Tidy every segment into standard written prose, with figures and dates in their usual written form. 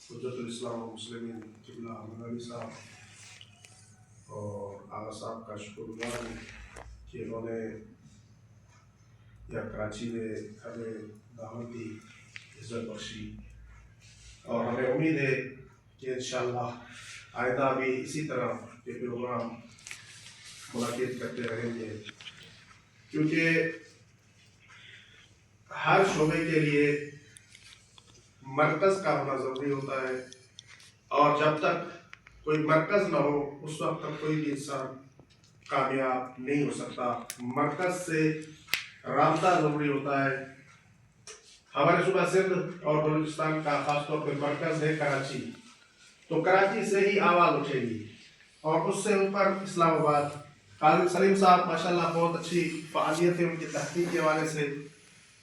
حجت الاسلام والمسلمین قبلہ احمد علی صاحب اور آغا صاحب کا شکر گزار ہوں کہ انہوں نے یا کراچی میں ہمیں دعوت دی، عزت بخشی، اور ہمیں امید ہے کہ انشاءاللہ آئندہ بھی اسی طرح کے پروگرام منعقد کرتے رہیں گے، کیونکہ ہر شعبے کے لیے مرکز کا ہونا ضروری ہوتا ہے، اور جب تک کوئی مرکز نہ ہو اس وقت تک کوئی بھی انسان کامیاب نہیں ہو سکتا۔ مرکز سے رابطہ ضروری ہوتا ہے۔ ہمارے صوبہ سندھ اور بلوچستان کا خاص طور پہ مرکز ہے کراچی، تو کراچی سے ہی آواز اٹھے گی، اور اس سے اوپر اسلام آباد۔ قاضی سلیم صاحب ماشاءاللہ بہت اچھی فعالیت ہے ان کی تحقیق کے حوالے سے،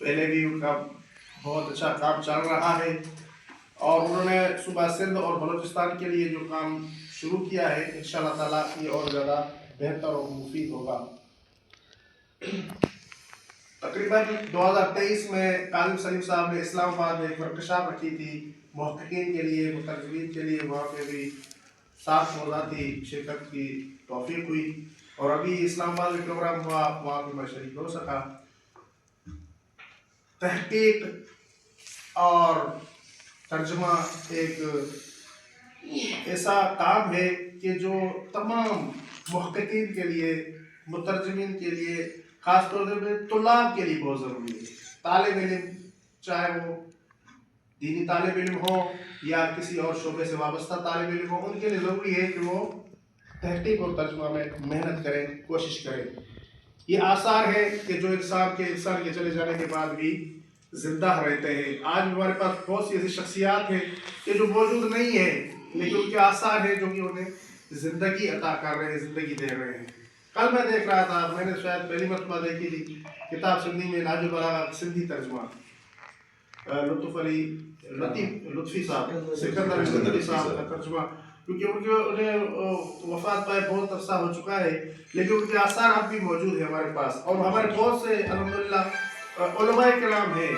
پہلے بھی ان کا بہت اچھا کام چل رہا ہے، اور انہوں نے صوبہ سندھ اور بلوچستان کے لیے جو کام شروع کیا ہے انشاءاللہ تعالیٰ یہ اور زیادہ بہتر اور مفید ہوگا۔ تقریباً 2023 میں قاضی سلیم صاحب نے اسلام آباد میں ایک ورکشاپ رکھی تھی محققین کے لیے، مترجمین کے لیے، وہاں پہ بھی 7 موضوعاتی شرکت کی توفیق ہوئی، اور ابھی اسلام آباد میں پروگرام ہوا، وہاں بھی میں شریک ہو سکا۔ تحقیق اور ترجمہ ایک ایسا کام ہے کہ جو تمام محققین کے لیے، مترجمین کے لیے، خاص طور پر طلاب کے لیے بہت ضروری ہے۔ طالب علم، چاہے وہ دینی طالب علم ہو یا کسی اور شعبے سے وابستہ طالب علم ہو، ان کے لیے ضروری ہے کہ وہ تحقیق اور ترجمہ میں محنت کریں، کوشش کریں۔ یہ آثار ہے کہ جو انسان کے چلے جانے کے بعد بھی زندہ رہتے ہیں۔ آج ہمارے پاس بہت سی ایسی شخصیات ہیں کہ جو موجود نہیں ہیں، لیکن ان کے آثار ہیں جو کہ انہیں زندگی عطا کر رہے ہیں، زندگی دے رہے ہیں۔ کل میں دیکھ رہا تھا، میں نے شاید پہلی مرتبہ دیکھی تھی کتاب سندھی میں ناج البلاغہ سندھی ترجمہ، لطفی صاحب، سکندر لطفی صاحب کا ترجمہ، کیونکہ انہیں وفات پائے بہت عرصہ ہو چکا ہے، لیکن ان کے آثار اب بھی موجود ہیں ہمارے پاس، اور ہمارے بہت سے الحمدللہ علماء کرام ہیں،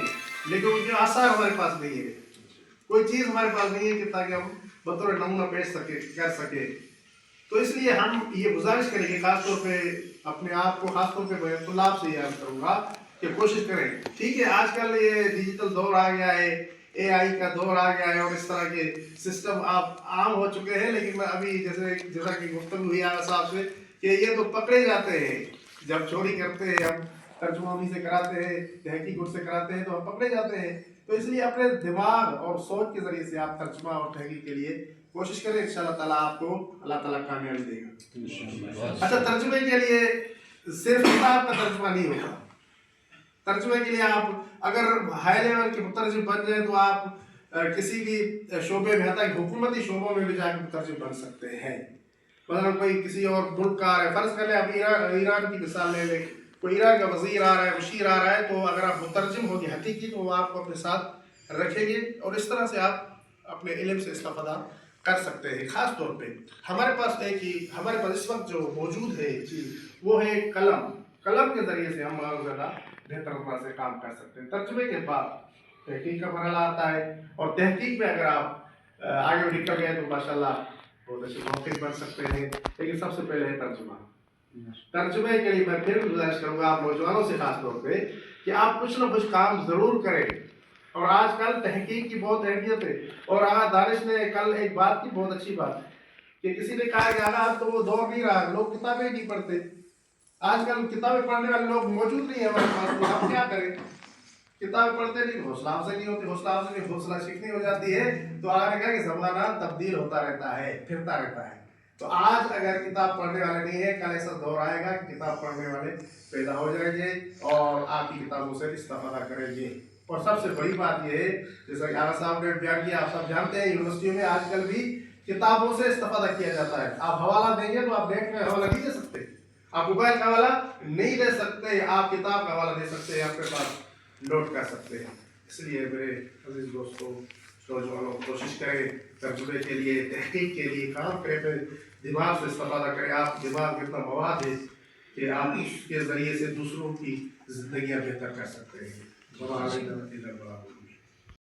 لیکن ان کے آثار ہمارے پاس نہیں ہے، کوئی چیز ہمارے پاس نہیں ہے کہ تاکہ ہم بطور نمونہ پیش کر سکے۔ تو اس لیے ہم یہ گزارش کریں گے، خاص طور پہ اپنے آپ کو، خاص طور پہ میں طلاب سے یہ عرض کروں گا کہ کوشش کریں۔ ٹھیک ہے، آج کل یہ ڈیجیٹل دور آ گیا ہے، اے آئی کا دور آ گیا ہے، اور اس طرح کے سسٹم آپ عام ہو چکے ہیں، لیکن میں ابھی جیسا کہ گفتگو ہوئی آغا صاحب سے کہ یہ تو پکڑے جاتے ہیں، جب چوری کرتے ہیں، ہم ترجمہ انہیں سے کراتے ہیں، تحقیق ان سے کراتے ہیں، تو ہم پکڑے جاتے ہیں۔ تو اس لیے اپنے دماغ اور سوچ کے ذریعے سے آپ ترجمہ اور تحقیق کے لیے کوشش کریں، انشاءاللہ تعالیٰ آپ کو اللہ تعالیٰ کامیابی دے گا۔ اچھا، ترجمے کے لیے صرف کتاب کا ترجمہ نہیں ہوگا۔ ترجمے کے لیے آپ اگر ہائی لیول کے مترجم بن جائیں تو آپ کسی بھی شعبے میں، حتیٰ کہ حکومتی شعبوں میں بھی جا کے مترجم بن سکتے ہیں۔ مثلا کوئی کسی اور ملک کا آ رہا ہے، فرض کر لیں آپ ایران کی مثال لے لیں، کوئی ایران کا وزیر آ رہا ہے، مشیر آ رہا ہے، تو اگر آپ مترجم ہوں گے حقیقی تو وہ آپ کو اپنے ساتھ رکھیں گے، اور اس طرح سے آپ اپنے علم سے استفادہ کر سکتے ہیں۔ خاص طور پہ ہمارے پاس اس وقت جو موجود ہے چیز وہ ہے قلم کے ذریعے سے ہم اور زیادہ بہتر طرح سے کام کر سکتے ہیں۔ ترجمے کے بعد تحقیق کا مرحلہ آتا ہے، اور تحقیق میں اگر آپ آگے نکل گئے تو ماشاءاللہ بہت اچھے محقق بن سکتے ہیں، لیکن سب سے پہلے ہے ترجمہ۔ ترجمے کے لیے میں پھر گزارش کروں گا آپ نوجوانوں سے خاص طور پہ کہ آپ کچھ نہ کچھ کام ضرور کریں، اور آج کل تحقیق کی بہت اہمیت ہے، اور آغا دانش نے کل ایک بات کی، بہت اچھی بات کہ کسی نے کہا کہ آغا اب تو وہ دور نہیں رہا، لوگ کتابیں نہیں پڑھتے، آج کل کتابیں پڑھنے والے لوگ موجود نہیں ہیں ہمارے پاس، تو ہم کیا کریں؟ کتابیں پڑھتے نہیں، حوصلہ افزائی نہیں ہوتی، حوصلہ شکنی ہو جاتی ہے۔ تو آغا نے کہا کہ زمانہ تبدیل ہوتا رہتا ہے، پھرتا رہتا ہے، تو آج اگر کتاب پڑھنے والے نہیں ہیں، کل ایسا دور آئے گا کہ کتاب پڑھنے والے پیدا ہو جائیں گے اور آپ کی کتابوں سے استفادہ کریں گے۔ اور سب سے بڑی بات یہ ہے، جیسا کہ آغا صاحب نے بیان کیا، آپ سب جانتے ہیں یونیورسٹیوں میں آج کل بھی کتابوں سے استفادہ کیا جاتا ہے۔ آپ حوالہ دیں گے تو آپ نیٹ میں حوالہ نہیں دے سکتے، آپ موبائل کا حوالہ نہیں دے سکتے، آپ کتاب کا حوالہ دے سکتے ہیں، آپ کے پاس نوٹ کر سکتے ہیں۔ اس لیے میرے عزیز دوستوں، نوجوانوں، کوشش کریں ترجمے کے لیے، تحقیق کے لیے کام کریں، دماغ سے استفادہ کریں۔ آپ دماغ میں اتنا مواد ہے کہ آپ اس کے ذریعے سے دوسروں کی زندگیاں بہتر کر سکتے ہیں۔